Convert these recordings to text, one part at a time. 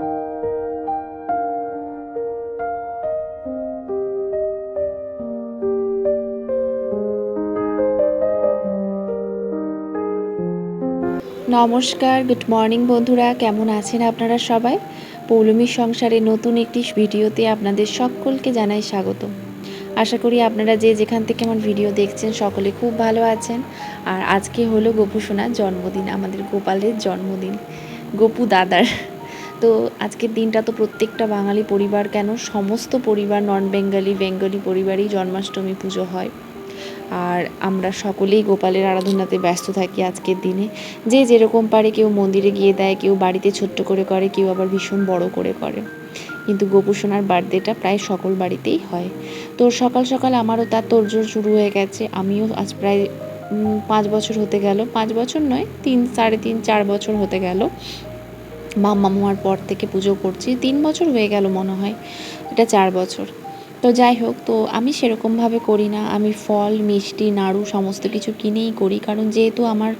নমস্কার, good morning বন্ধুরা, কেমন আছেন আপনারা সবাই? পৌলমীর সংসারে নতুন একটি ভিডিওতে আপনাদের সকলকে জানাই স্বাগত। আশা করি আপনারা যে যেখান থেকে আমার ভিডিও দেখছেন সকলে খুব ভালো আছেন। আর আজকে হলো গোপু সোনার জন্মদিন, আমাদের গোপালের জন্মদিন, গোপু দাদার। তো আজকের দিনটা তো প্রত্যেকটা বাঙালি পরিবার, কেন সমস্ত পরিবার, নন বেঙ্গলি বেঙ্গলি পরিবারেই জন্মাষ্টমী পুজো হয়। আর আমরা সকলেই গোপালের আরাধনাতে ব্যস্ত থাকি আজকের দিনে। যে যেরকম পারে, কেউ মন্দিরে গিয়ে দেয়, কেউ বাড়িতে ছোট্ট করে করে, কেউ আবার ভীষণ বড় করে করে। কিন্তু গোপু সোনার বার্থডেটা প্রায় সকল বাড়িতেই হয়। তো সকাল সকাল আমারও তার তোড়জোড় শুরু হয়ে গেছে। আমিও আজ প্রায় 5 বছর হতে গেল, 5 বছর নয়, 3, 3.5, 4 বছর হতে গেল মাম্মাম হওয়ার পর থেকে পুজো করছি। 3 বছর হয়ে গেল মনে হয়, এটা 4 বছর। তো যাই হোক, তো আমি সেরকমভাবে করি না, আমি ফল মিষ্টি নাড়ু সমস্ত কিছু কিনেই করি। কারণ যেহেতু আমার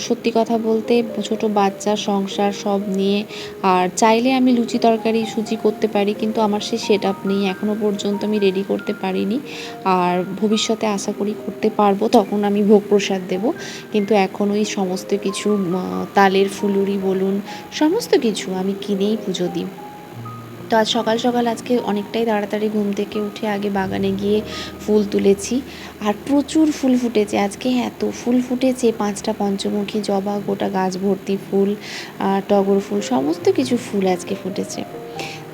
সত্যি কথা বলতে ছোট বাচ্চা, সংসার সব নিয়ে, আর চাইলে আমি লুচি তরকারি সুজি করতে পারি, কিন্তু আমার সে সেট আপ নেই, এখনও পর্যন্ত আমি রেডি করতে পারিনি। আর ভবিষ্যতে আশা করি করতে পারবো, তখন আমি ভোগ প্রসাদ দেবো। কিন্তু এখন ওই সমস্ত কিছু তালের ফুলুরি বলুন, সমস্ত কিছু আমি কিনেই পুজো দিই। তো আজ সকাল সকাল আজকে অনেকটাই তাড়াতাড়ি ঘুম থেকে উঠে আগে বাগানে গিয়ে ফুল তুলেছি। আর প্রচুর ফুল ফুটেছে আজকে, এত ফুল ফুটেছে, 5টা পঞ্চমুখী জবা, গোটা গাছ ভর্তি ফুল, টগর ফুল, সমস্ত কিছু ফুল আজকে ফুটেছে।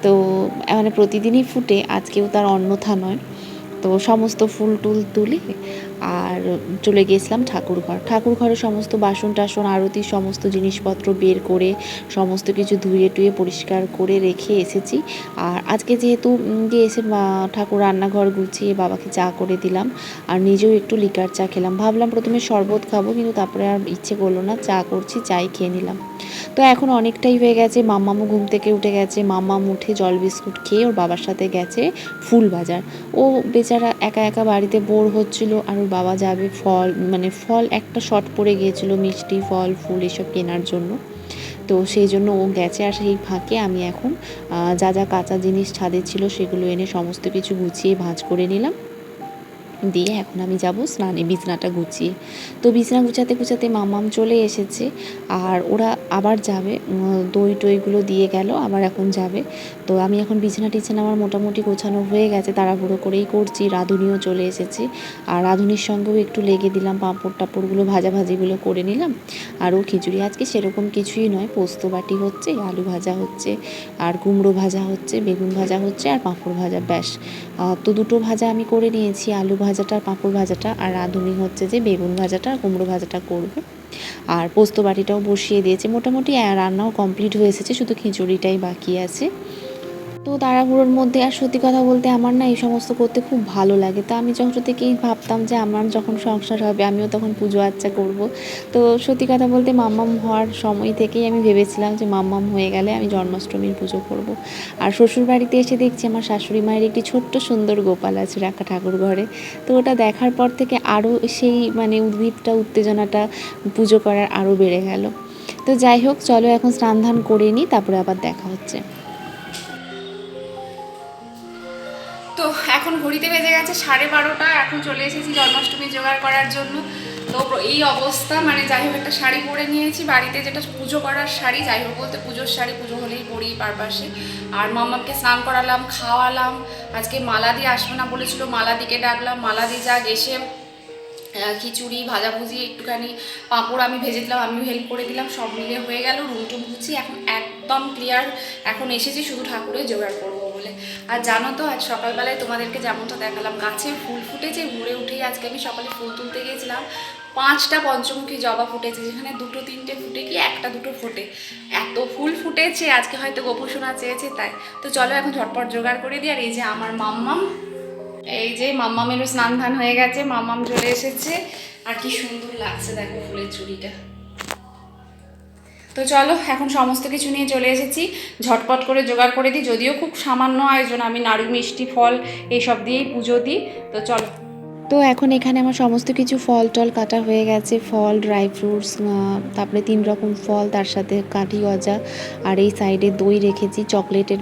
তো মানে প্রতিদিনই ফুটে, আজকেও তার অন্যথা নয়। তো সমস্ত ফুল টুল তুলে আর চলে গিয়েছিলাম ঠাকুর ঘরে সমস্ত বাসন টাসন, আরতি সমস্ত জিনিসপত্র বের করে সমস্ত কিছু ধুয়ে টুয়ে পরিষ্কার করে রেখে এসেছি। আর আজকে যেহেতু গিয়ে এসে ঠাকুর রান্নাঘর গুছিয়ে বাবাকে চা করে দিলাম, আর নিজেও একটু লিকার চা খেলাম। ভাবলাম প্রথমে শরবত খাবো, কিন্তু তারপরে আর ইচ্ছে করলো না, চা করছি, চাই খেয়ে নিলাম। তো এখন অনেকটাই হয়ে গেছে, মাম্মামও ঘুম থেকে উঠে গেছে। মাম্মাম উঠে জল বিস্কুট খেয়ে ওর বাবার সাথে গেছে ফুল বাজার। ও বেচারা একা একা বাড়িতে বোর হচ্ছিল, আর ওর বাবা যাবে ফল একটা শর্ট পড়ে গিয়েছিল, মিষ্টি ফল ফুল এসব কেনার জন্য। তো সেই জন্য ও গেছে, আর সেই ফাঁকে আমি এখন যা যা কাঁচা জিনিস ছাদে ছিল সেগুলো এনে সমস্ত কিছু গুছিয়ে ভাঁজ করে নিলাম। দিয়ে এখন আমি যাব স্নানে, বিছনাটা গুছিয়ে। তো বিছনা গুছাতে গুছাতে মাম্মাম চলে এসেছে, আর ওরা আবার যাবে, দই টইগুলো দিয়ে গেল, আবার এখন যাবে। তো আমি এখন বিছানা টিছানা আমার মোটামুটি গোছানো হয়ে গেছে, তাড়াহুড়ো করেই করছি। রাঁধুনিও চলে এসেছে, আর রাঁধুনির সঙ্গেও একটু লেগে দিলাম, পাঁপড় টাপড়গুলো ভাজাভাজিগুলো করে নিলাম। আর ও খিচুড়ি আজকে সেরকম কিছুই নয়, পোস্ত বাটি হচ্ছে, আলু ভাজা হচ্ছে, আর কুমড়ো ভাজা হচ্ছে, বেগুন ভাজা হচ্ছে, আর পাঁপড় ভাজা, ব্যাস। তো দুটো ভাজা আমি করে নিয়েছি, আলু ভাজাটা আর পাঁপড় ভাজাটা, আর রাঁধুনি হচ্ছে যে বেগুন ভাজাটা আর কুমড়ো ভাজাটা করবে। আর পোস্ত বাটিটাও বসিয়ে দিয়েছে, মোটামুটি রান্নাও কমপ্লিট হয়ে এসেছে, শুধু খিচুড়িটাই বাকি আছে। তো তাড়াহুড়োর মধ্যে, আর সত্যি কথা বলতে আমার না এই সমস্ত করতে খুব ভালো লাগে। তো আমি যখন থেকেই ভাবতাম যে আমার যখন সংসার হবে আমিও তখন পুজো আচ্চা করব। তো সত্যি কথা বলতে মাম্মাম হওয়ার সময় থেকেই আমি ভেবেছিলাম যে মাম্মাম হয়ে গেলে আমি জন্মাষ্টমীর পুজো করব। আর শ্বশুর বাড়িতে এসে দেখছি আমার শাশুড়ি মায়ের একটি ছোট্ট সুন্দর গোপাল আছে রাখা ঠাকুর ঘরে। তো ওটা দেখার পর থেকে আরও সেই উদ্দীপটা, উত্তেজনাটা পুজো করার আরও বেড়ে গেল। তো যাই হোক, চলো এখন স্নান ধান করে নিই, তারপরে আবার দেখা হচ্ছে। তো এখন ঘড়িতে বেজে গেছে 12:30, এখন চলে এসেছি জন্মাষ্টমী জোগাড় করার জন্য। তো এই অবস্থা, যাই হোক একটা শাড়ি পরে নিয়েছি বাড়িতে, যেটা পুজো করার শাড়ি, যাই হোক বলতে পুজোর শাড়ি, পুজো হলেই পরি পারপাসে। আর মাম্মাকে স্নান করালাম, খাওয়ালাম। আজকে মালাদি আসবে না বলেছিল, মালাদিকে ডাকলাম, মালাদি যা গেছে খিচুড়ি ভাজাভুজি একটুখানি পাঁপড় আমি ভেজে দিলাম, আমিও হেল্প করে দিলাম, সব মিলে হয়ে গেল। রুমটুম গুছি এখন একদম ক্লিয়ার। এখন এসেছি শুধু ঠাকুরের জোগাড় করবো বলে। আর জানো তো, আজ সকালবেলায় তোমাদেরকে যেমনটা দেখালাম, গাছে ফুল ফুটেছে। ঘুরে উঠেই আজকে আমি সকালে ফুল তুলতে গিয়েছিলাম, 5টা পঞ্চমুখী জবা ফুটেছে, যেখানে 2 3টে ফুটে কি 1টা 2টো ফোটে, এত ফুল ফুটেছে। আজকে হয়তো গোপু সোনা চেয়েছে তাই। তো চলো এখন ঝটপট জোগাড় করে দিই। আর এই যে আমার মাম্মাম, এই যে মাম্মামেরও স্নান ধান হয়ে গেছে, মাম্মাম চলে এসেছে। আর কি সুন্দর লাগছে দেখো ফুলের চুড়িটা। তো চলো এখন সমস্ত কিছু নিয়ে চলে এসেছি, ঝটপট করে জোগাড় করে দিই। যদিও খুব সামান্য আয়োজন, আমি নাড়ু মিষ্টি ফল এইসব দিয়েই পুজো দিই। তো চলো। তো এখন এখানে আমার সমস্ত কিছু ফল টল কাটা হয়ে গেছে, ফল, ড্রাই ফ্রুটস, তারপরে 3 রকম ফল, তার সাথে কাঠি গজা, আর এই সাইডে দই রেখেছি, চকলেটের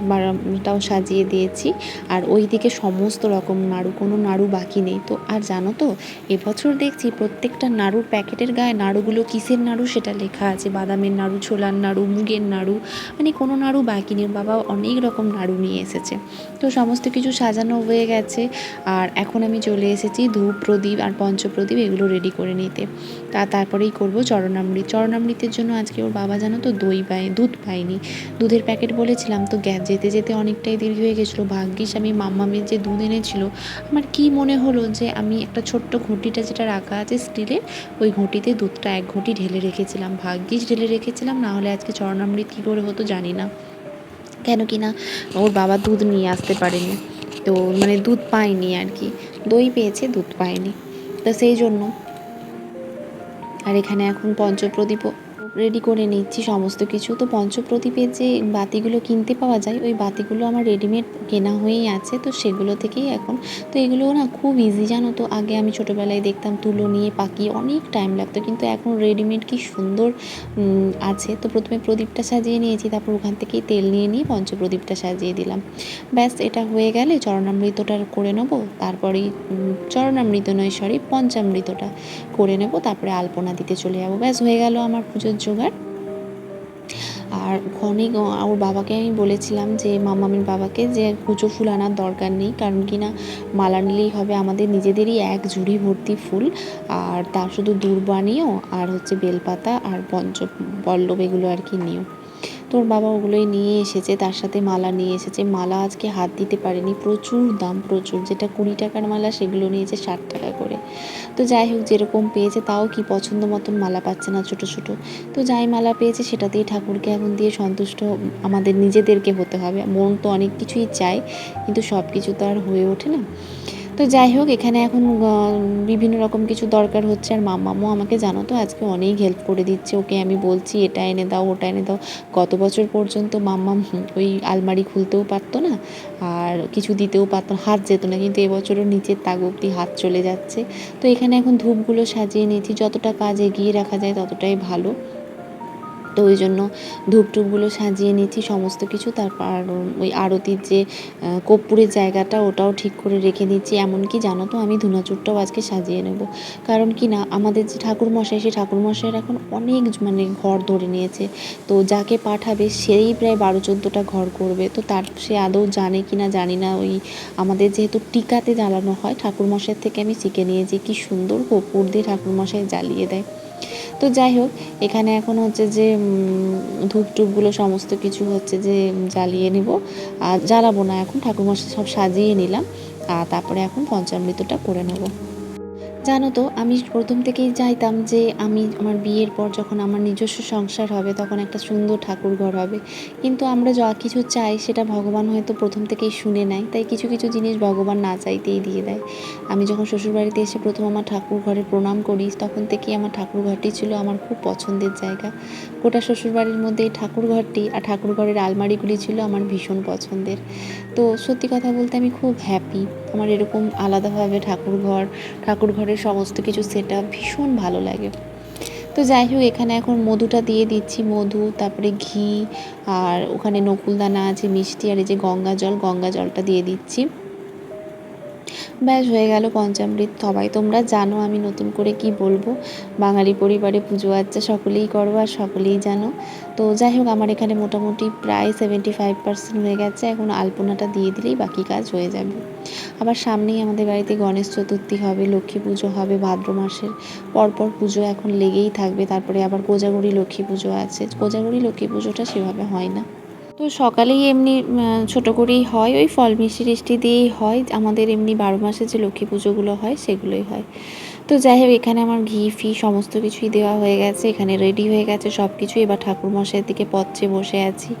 টাও সাজিয়ে দিয়েছি। আর ওই দিকে সমস্ত রকম নাড়ু, কোনো নাড়ু বাকি নেই। তো আর জানো তো, এবছর দেখছি প্রত্যেকটা নাড়ুর প্যাকেটের গায়ে নাড়ুগুলো কিসের নাড়ু সেটা লেখা আছে। বাদামের নাড়ু, ছোলার নাড়ু, মুগের নাড়ু, মানে কোনো নাড়ু বাকি নেই। বাবা অনেক রকম নাড়ু নিয়ে এসেছে। তো সমস্ত কিছু সাজানো হয়ে গেছে। আর এখন আমি চলে এসেছি ধূপ প্রদীপ আর পঞ্চপ্রদীপ এগুলো রেডি করে নিতে। তারপরেই করব চরণামৃত। চরণামৃতের জন্য আজকে ওর বাবা জানো তো দুধ পায়নি। দুধের প্যাকেট বলেছিলাম, তো যেতে যেতে অনেকটাই দেরি হয়ে গেছিলো। ভাগ্যিস আমি মাম্মামের যে দুধ এনেছিল, আমার কি মনে হলো যে আমি একটা ছোট্ট ঘটিটা যেটা রাখা আছে স্টিলের, ওই ঘটিতে দুধটা 1 ঘটি ঢেলে রেখেছিলাম। ভাগ্যিস ঢেলে রেখেছিলাম, না হলে আজকে চরণামৃত কী করে হতো জানি না। কেন কি না ওর বাবা দুধ নিয়ে আসতে পারেনি, তো মানে দুধ পায়নি আর কি। দই পেয়েছে, দুধ পায়নি, তো সেই জন্য। আর এখানে এখন পঞ্চপ্রদীপও রেডি করে নিচ্ছি সমস্ত কিছু। তো পঞ্চপ্রদীপের যে বাতিগুলো কিনতে পাওয়া যায়, ওই বাতিগুলো আমার রেডিমেড কেনা হয়েই আছে, তো সেগুলো থেকেই এখন। তো এগুলো না খুব ইজি জানো তো। আগে আমি ছোটোবেলায় দেখতাম তুলো নিয়ে পাকিয়ে অনেক টাইম লাগতো, কিন্তু এখন রেডিমেড কি সুন্দর আছে। তো প্রথমে প্রদীপটা সাজিয়ে নিয়েছি, তারপর ওখান থেকেই তেল নিয়ে পঞ্চপ্রদীপটা সাজিয়ে দিলাম। ব্যাস, এটা হয়ে গেলে চরণামৃতটা করে নেবো। তারপরেই চরণামৃত নয়, সরি, পঞ্চামৃতটা করে নেব, তারপরে আলপনা দিতে চলে যাবো। ব্যাস হয়ে গেল আমার পুজোর জোগাড়। আর ক্ষণিক ওর বাবাকে আমি বলেছিলাম যে মামামের বাবাকে, যে কুচো ফুল আনার দরকার নেই, কারণ কি না মালা নিলেই হবে। আমাদের নিজেদেরই 1 ঝুড়ি ভর্তি ফুল, আর তার শুধু দূর্বা নিও, আর হচ্ছে বেলপাতা আর পল্লব এগুলো আর কি নিও। তোর বাবা ওগুলোই নিয়ে এসেছে, তার সাথে মালা নিয়ে এসেছে। মালা আজকে হাত দিতে পারেনি, প্রচুর দাম, প্রচুর। যেটা 20 টাকার মালা সেগুলো নিয়েছে 60 টাকা করে। তো যাই হোক, যেরকম পেয়েছে, তাও কি পছন্দ মতন মালা পাচ্ছে না, ছোট ছোট। তো যাই মালা পেয়েছে সেটাতেই ঠাকুরকে এখন দিয়ে সন্তুষ্ট আমাদের নিজেদেরকে হতে হবে। মন তো অনেক কিছুই চায়, কিন্তু সব কিছু তো আর হয়ে ওঠে না। তো যাই হোক, এখানে এখন বিভিন্ন রকম কিছু দরকার হচ্ছে। আর মাম্মামও আমাকে জানো তো আজকে অনেক হেল্প করে দিচ্ছে। ওকে আমি বলছি এটা এনে দাও, ওটা এনে দাও। গত বছর পর্যন্ত মাম্মাম ওই আলমারি খুলতেও পারতো না, আর কিছু দিতেও পারতো না, হাত যেত না, কিন্তু এবছরও নিচের তাক অবধি হাত চলে যাচ্ছে। তো এখানে এখন ধূপগুলো সাজিয়ে নিয়েছি, যতটা কাজ এগিয়ে রাখা যায় ততটাই ভালো। তো ওই জন্য ধূপ টুপগুলো সাজিয়ে নিচ্ছি সমস্ত কিছু। তারপর ওই আরতির যে কর্পূরের জায়গাটা, ওটাও ঠিক করে রেখে দিচ্ছি। এমনকি জানো তো, আমি ধুনাচুরটাও আজকে সাজিয়ে নেব, কারণ কি না আমাদের যে ঠাকুরমশাই, সেই ঠাকুরমশাইয়ের এখন অনেক মানে ঘর ধরে নিয়েছে। তো যাকে পাঠাবে সেই প্রায় 12-14টা ঘর করবে। তো তার সে আদৌ জানে কি না জানি না। ওই আমাদের যেহেতু টিকাতে জ্বালানো হয়, ঠাকুরমশাইয়ের থেকে আমি শিখে নিয়েছি কি সুন্দর কর্পূর দিয়ে ঠাকুরমশাই জ্বালিয়ে দেয়। তো যাই হোক, এখানে এখন হচ্ছে যে ধূপ টুপগুলো সমস্ত কিছু হচ্ছে যে জ্বালিয়ে নেব। আর জ্বালাবো না এখন, ঠাকুরমশাই সব সাজিয়ে নিলাম, আর তারপরে এখন পঞ্চামৃতটা করে নেব। জানো তো, আমি প্রথম থেকেই চাইতাম যে আমি আমার বিয়ের পর যখন আমার নিজস্ব সংসার হবে, তখন একটা সুন্দর ঠাকুর ঘর হবে। কিন্তু আমরা যা কিছু চাই সেটা ভগবান হয়তো প্রথম থেকেই শুনে নেয়, তাই কিছু কিছু জিনিস ভগবান না চাইতেই দিয়ে দেয়। আমি যখন শ্বশুরবাড়িতে এসে প্রথম আমার ঠাকুর ঘরে প্রণাম করি, তখন থেকেই আমার ঠাকুর ঘরটি ছিল আমার খুব পছন্দের জায়গা। গোটা শ্বশুরবাড়ির মধ্যে এই ঠাকুর ঘরটি আর ঠাকুর ঘরের আলমারিগুলি ছিল আমার ভীষণ পছন্দের। তো সত্যি কথা বলতে আমি খুব হ্যাপি আমার এরকম আলাদাভাবে ঠাকুর ঘরের সমস্ত কিছু সেটআপ ভীষণ ভালো লাগে। তো যাই হোক, এখানে এখন মধুটা দিয়ে দিচ্ছি, মধু, তারপরে ঘি, আর ওখানে নকুলদানা আছে, মিষ্টি, আর এই যে গঙ্গা জলটা দিয়ে দিচ্ছি। ব্যাস হয়ে গেল পঞ্চামৃত। সবাই তোমরা জানো, আমি নতুন করে কি বলবো, বাঙালি পরিবারে পুজো আচ্চা সকলেই করো আর সকলেই জানো। তো যাই হোক, আমার এখানে মোটামুটি প্রায় 75% হয়ে গেছে। এখন আলপনাটা দিয়ে দিলেই বাকি কাজ হয়ে যাবে। আবার সামনেই আমাদের বাড়িতে গণেশ চতুর্থী হবে, লক্ষ্মী পুজো হবে, ভাদ্র মাসের পরপর পুজো এখন লেগেই থাকবে। তারপরে আবার কোজাগরি লক্ষ্মী পুজো আছে। কোজাগরি লক্ষ্মী পুজোটা সেভাবে হয় না। তো সকালেই এমনি ছোটো করেই হয়, ওই ফল মিষ্টি টিষ্টি দিয়েই হয়। আমাদের এমনি 12 মাসে যে লক্ষ্মী পুজোগুলো হয় সেগুলোই হয়। তো যাই হোক, এখানে আমার ঘি ফি সমস্ত কিছুই দেওয়া হয়ে গেছে, এখানে রেডি হয়ে গেছে সব কিছু। এবার ঠাকুরমশাইয়ের দিকে পথ চেয়ে বসে আছি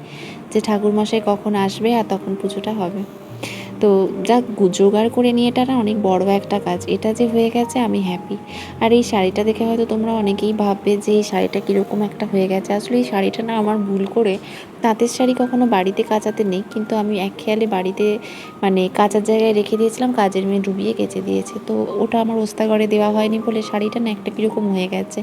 যে ঠাকুরমশাই কখন আসবে আর তখন পুজোটা হবে। তো যাক, জোগাড় করে নিয়ে এটা না অনেক বড় একটা কাজ। এটা যে হয়ে গেছে আমি হ্যাপি। আর এই শাড়িটা দেখে হয়তো তোমরা অনেকেই ভাববে যে এই শাড়িটা কীরকম একটা হয়ে গেছে। আসলে এই শাড়িটা না আমার ভুল করে তাঁতের শাড়ি কখনো বাড়িতে কাচাতে নেই, কিন্তু আমি এক খেয়ালে বাড়িতে মানে কাচার জায়গায় রেখে দিয়েছিলাম, কাজের মেয়ে ডুবিয়ে কেচে দিয়েছে। তো ওটা আমার ওস্তাঘরে দেওয়া হয়নি বলে শাড়িটা না একটা কীরকম হয়ে গেছে।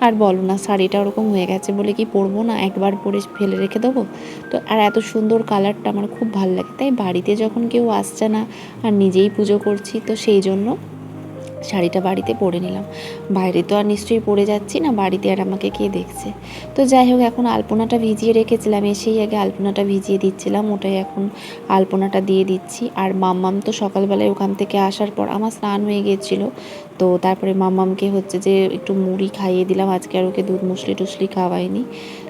আর বলো না, শাড়িটা ওরকম হয়ে গেছে বলে কি পরবো না, একবার পরে ফেলে রেখে দেবো। তো আর এত সুন্দর কালারটা আমার খুব ভালো লাগে, তাই বাড়িতে যখন কেউ আসছে না আর নিজেই পুজো করছি, তো সেই জন্য শাড়িটা বাড়িতে পরে নিলাম। বাইরে তো আর নিশ্চয়ই পরে যাচ্ছি না, বাড়িতে আর আমাকে কে দেখছে। তো যাই হোক, এখন আলপনাটা ভিজিয়ে রেখেছিলাম, এসেই আগে আলপনাটা ভিজিয়ে দিচ্ছিলাম, ওটাই এখন আলপনাটা দিয়ে দিচ্ছি। আর মাম্মাম তো সকালবেলায় ওখান থেকে আসার পর আমার স্নান হয়ে গিয়েছিলো, তো তারপরে মাম্মামকে হচ্ছে যে একটু মুড়ি খাইয়ে দিলাম, আজকে আর ওকে দুধ মুসলি টুসলি খাওয়াইনি।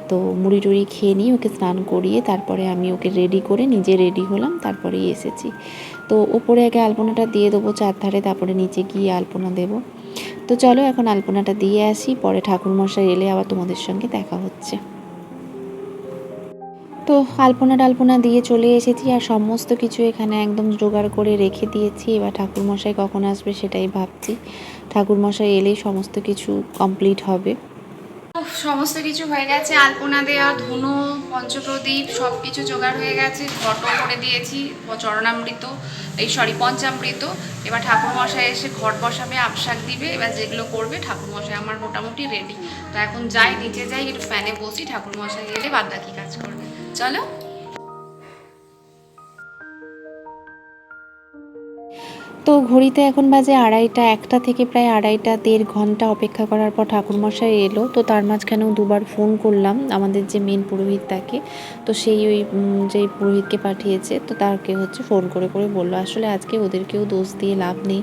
তো মুড়ি টুড়ি খেয়ে নিয়ে ওকে স্নান করিয়ে তারপরে আমি ওকে রেডি করে নিজে রেডি হলাম, তারপরেই এসেছি। তো ওপরে আগে আলপনাটা দিয়ে দেবো চারধারে, তারপরে নিচে গিয়ে আলপনা দেবো। তো চলো এখন আলপনাটা দিয়ে আসি, পরে ঠাকুরমশাই এলে আবার তোমাদের সঙ্গে দেখা হচ্ছে। তো আলপনা দিয়ে চলে এসেছি, আর সমস্ত কিছু এখানে একদম জোগাড় করে রেখে দিয়েছি। এবার ঠাকুরমশাই কখন আসবে সেটাই ভাবছি, ঠাকুরমশাই এলেই সমস্ত কিছু কমপ্লিট হবে। সমস্ত কিছু হয়ে গেছে, আলপনা দেওয়া, ধুনো, পঞ্চপ্রদীপ সব কিছু জোগাড় হয়ে গেছে, ঘটও করে দিয়েছি, চরণামৃত পঞ্চামৃত। এবার ঠাকুরমশাই এসে ঘট বসাবে, আবশাক দিবে, এবার যেগুলো করবে ঠাকুরমশাই আমার মোটামুটি রেডি। তো এখন যাই, নিচে যাই, একটু ফ্যানে বসি, ঠাকুরমশাই এলে বাদ বাকি কাজ করবে। চলো। তো ঘড়িতে এখন বাজে 2:30, 1টা থেকে প্রায় 2:30 1.5 ঘন্টা অপেক্ষা করার পর ঠাকুরমশাই এলো। তো তার মাঝখানেও দুবার ফোন করলাম আমাদের যে মেন পুরোহিত তাকে, তো সেই ওই যে পুরোহিতকে পাঠিয়েছে, তো তাকে হচ্ছে ফোন করে বললো আসলে আজকে ওদেরকেও দোষ দিয়ে লাভ নেই,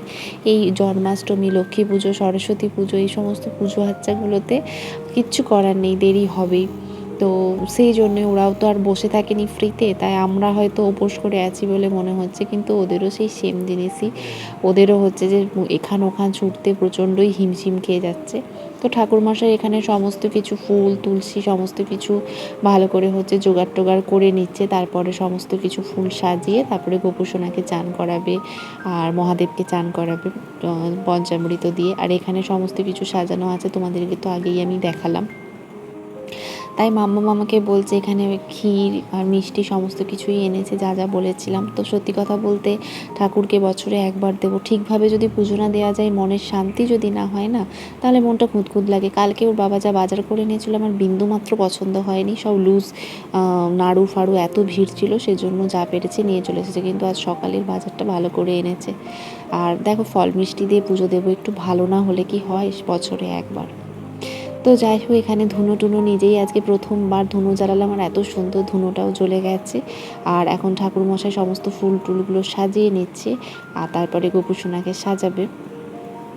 এই জন্মাষ্টমী, লক্ষ্মী পুজো, সরস্বতী পুজো, এই সমস্ত পুজো আচ্চাগুলোতে কিচ্ছু করার নেই, দেরি হবেই। তো সেই জন্যে ওরাও তো আর বসে থাকেনি ফ্রিতে, তাই আমরা হয়তো উপোস করে আছি বলে মনে হচ্ছে, কিন্তু ওদেরও সেই সেম জিনিসই, ওদেরও হচ্ছে যে এখান ওখান ছুটতে প্রচণ্ডই হিমশিম খেয়ে যাচ্ছে। তো ঠাকুরমশাই এখানে সমস্ত কিছু ফুল তুলসী সমস্ত কিছু ভালো করে হচ্ছে জোগাড় টোগাড় করে নিচ্ছে, তারপরে সমস্ত কিছু ফুল সাজিয়ে তারপরে গোপুসোনাকে চান করাবে আর মহাদেবকে চান করাবে পঞ্চামৃত দিয়ে। আর এখানে সমস্ত কিছু সাজানো আছে, তোমাদেরকে তো আগেই আমি দেখালাম। তাই মাম্মাকে বলছে এখানে ক্ষীর আর মিষ্টি সমস্ত কিছুই এনেছে, যা যা বলেছিলাম। তো সত্যি কথা বলতে ঠাকুরকে বছরে একবার দেবো, ঠিকভাবে যদি পুজো না দেওয়া যায়, মনের শান্তি যদি না হয় না, তাহলে মনটা খুঁতখুত লাগে। কালকে ওর বাবা যা বাজার করে নিয়েছিল আমার বিন্দুমাত্র পছন্দ হয়নি, সব লুজ নাড়ু ফাড়ু, এত ভিড় ছিল, সেজন্য যা পেরেছে নিয়ে চলে এসেছে। কিন্তু আজ সকালের বাজারটা ভালো করে এনেছে। আর দেখো, ফল মিষ্টি দিয়ে পুজো দেবো, একটু ভালো না হলে কি হয়, বছরে একবার। তো যাই হোক, এখানে ধুনো টুনো নিজেই আজকে প্রথমবার ধুনো জ্বালালাম, আর এত সুন্দর ধুনোটাও জ্বলে গেছে। আর এখন ঠাকুরমশাই সমস্ত ফুল টুলগুলো সাজিয়ে নিচ্ছে, আর তারপরে গোপুসোনাকে সাজাবে।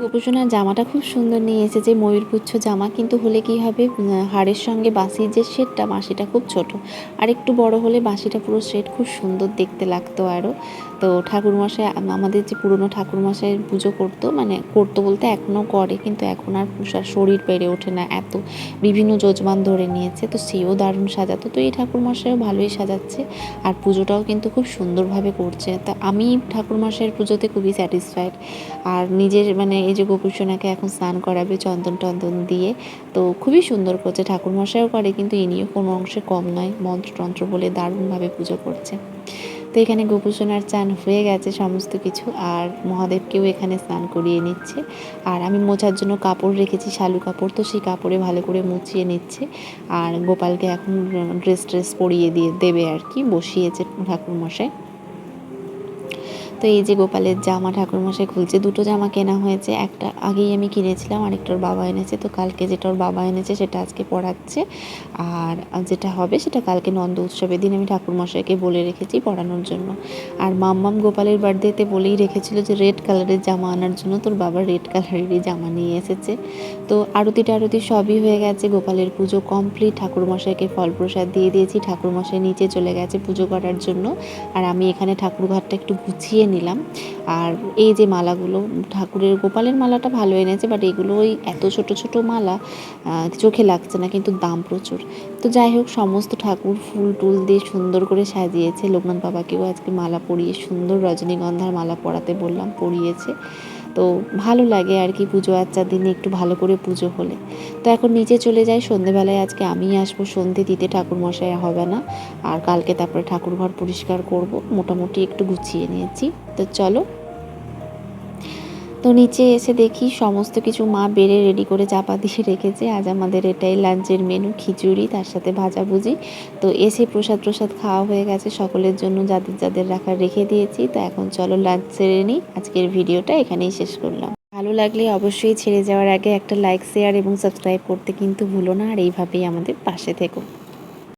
গোপুসোনার জামাটা খুব সুন্দর নিয়ে এসেছে, ময়ূরপুচ্ছ জামা, কিন্তু হলে কি হবে, হাড়ের সঙ্গে বাঁশির যে সেটটা, বাঁশিটা খুব ছোট, আর একটু বড় হলে বাঁশিটা পুরো সেট খুব সুন্দর দেখতে লাগতো আরও। তো ঠাকুরমশাই, আমাদের যে পুরনো ঠাকুরমশাই পুজো করতো, মানে করতো বলতে এখনও করে, কিন্তু এখন আর শরীর পেরে ওঠে না, এত বিভিন্ন যজমান ধরে নিয়েছে, তো সেও দারুণ সাজাতো। তো এই ঠাকুরমশাইও ভালোই সাজাচ্ছে, আর পুজোটাও কিন্তু খুব সুন্দরভাবে করছে। তা আমি ঠাকুরমশাইয়ের পুজোতে খুবই স্যাটিসফাইড। আর নিজের মানে এই যে গোপুসোনাকে এখন স্নান করাবে চন্দন টন্দন দিয়ে, তো খুবই সুন্দর করছে, ঠাকুরমশাইও করে, কিন্তু ইনিও কোনো অংশে কম নয়, মন্ত্রতন্ত্র বলে দারুণভাবে পুজো করছে। তো এখানে গোপুসোনার চান হয়ে গেছে সমস্ত কিছু, আর মহাদেবকেও এখানে স্নান করিয়ে নিচ্ছে। আর আমি মোছার জন্য কাপড় রেখেছি, শালু কাপড়, তো সেই কাপড়ে ভালো করে মুছিয়ে নিচ্ছে। আর গোপালকে এখন ড্রেস পরিয়ে দিয়ে দেবে আর কি, বসিয়েছে ঠাকুরমশাই। তো এই যে গোপালের জামা ঠাকুরমশাই খুলছে, দুটো জামা কেনা হয়েছে, একটা আগেই আমি কিনেছিলাম, আরেকটা ওর বাবা এনেছে। তো কালকে যেটা ওর বাবা এনেছে সেটা আজকে পরাচ্ছে, আর যেটা হবে সেটা কালকে নন্দ উৎসবের দিন আমি ঠাকুরমশাইকে বলে রেখেছি পরানোর জন্য। আর মাম্মাম গোপালের বার্থডেতে বলেই রেখেছিল যে রেড কালারের জামা আনার জন্য, তোর বাবা রেড কালারেরই জামা নিয়ে এসেছে। তো আরতি সবই হয়ে গেছে, গোপালের পুজো কমপ্লিট, ঠাকুরমশাইকে ফল প্রসাদ দিয়ে দিয়েছি, ঠাকুরমশাই নিচে চলে গেছে পুজো করার জন্য, আর আমি এখানে ঠাকুরঘরটা একটু গুছিয়ে নিলাম। আর এই যে মালাগুলো, ঠাকুরের গোপালের মালাটা ভালো এনেছে, বাট এগুলো ওই এত ছোট ছোট মালা, চোখে লাগছে না, কিন্তু দাম প্রচুর। তো যাই হোক, সমস্ত ঠাকুর ফুল টুল দিয়ে সুন্দর করে সাজিয়েছে। লোকনাথ বাবাকেও আজকে মালা পরিয়ে সুন্দর রজনীগন্ধার মালা পরাতে বললাম, পরিয়েছে। তো ভালো লাগে আর কি পুজো আচ্চার দিনে একটু ভালো করে পুজো হলে। তো এখন নিচে চলে যাই, সন্ধেবেলায় আজকে আমিই আসবো সন্ধে দিতে, ঠাকুরমশাই হবে না। আর কালকে তারপরে ঠাকুরঘর পরিষ্কার করব, মোটামুটি একটু গুছিয়ে নিয়েছি। তো চলো। তো নিচে এসে দেখি সমস্ত কিছু মা বেড়ে রেডি করে চাপা দিয়ে রেখেছে। আজ আমাদের এটাই লাঞ্চের মেনু, খিচুড়ি তার সাথে ভাজাভুজি। তো এসে প্রসাদ খাওয়া হয়ে গেছে সকলের জন্য, যাদের যাদের রাখার রেখে দিয়েছি। তো এখন চলো লাঞ্চ সেরে নিই। আজকের ভিডিওটা এখানেই শেষ করলাম। ভালো লাগলে অবশ্যই ছেড়ে যাওয়ার আগে একটা লাইক, শেয়ার এবং সাবস্ক্রাইব করতে কিন্তু ভুলো না। আর এইভাবেই আমাদের পাশে থেকো।